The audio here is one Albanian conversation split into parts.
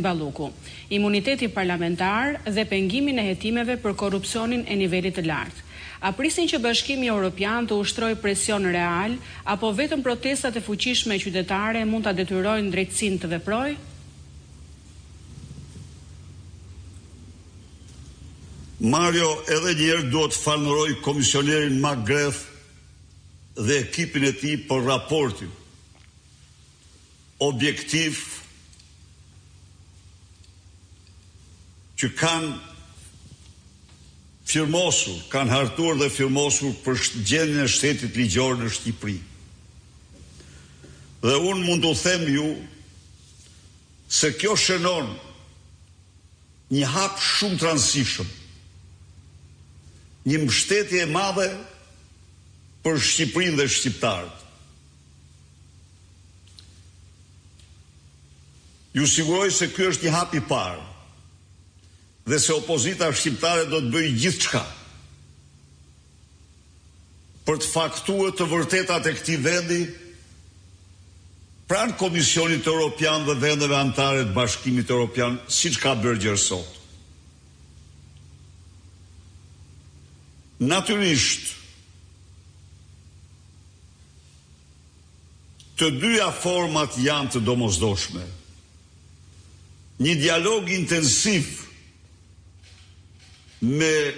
Balluku, imuniteti parlamentar dhe pengimin e hetimeve për korrupsionin e nivelit të lartë. A prisin që Bashkimi Evropian të ushtrojë presion real, apo vetëm protestat e fuqishme qytetare mund ta detyrojnë drejtësinë të veprojë? Mario, edhe njerë duhet falënderoj komisionerin Magreth dhe ekipin e tij për raportin objektiv që kanë firmosur, kanë hartuar dhe firmosur për gjendjen e shtetit ligjor në Shqipëri. Dhe unë mund të them ju se kjo shënon një hap shumë të rëndësishëm, një mbështetje e madhe për Shqipërinë dhe shqiptarët. Ju siguroj se ky është një hap i parë dhe se opozita shqiptare do të bëjë gjithçka për të faktuar të vërtetat e këtij vendi pranë Komisionit Evropian dhe vendeve anëtare të Bashkimit Evropian, siç ka bërë gjërë sot. Natyrisht, të dyja format janë të domosdoshme. Një dialog intensiv me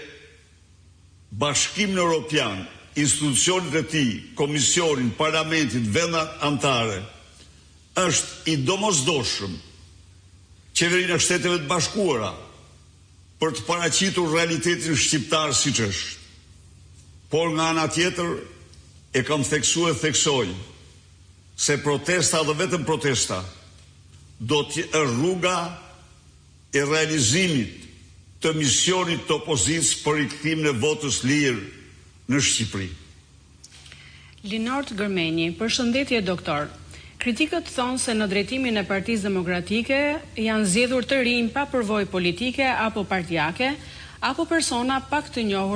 Bashkimin Evropian, institucionet e tij, Komisionin, Parlamentin, vendat anëtare, është i domosdoshëm qeverinë e Shteteve të Bashkuara për të paraqitur realitetin shqiptar siç është. Por nga ana tjetër e kam theksuar e theksoj se protesta dhe vetëm protesta do të rruga e realizimit të misionit të opozicës për rikthimin e votës lirë në Shqipëri. Linort Gërmeni, përshëndetje doktor. Kritikët thonë se në drejtimin e Partisë Demokratike janë zgjedhur të rinj pa përvojë politike apo partijake, apo persona pak të njohur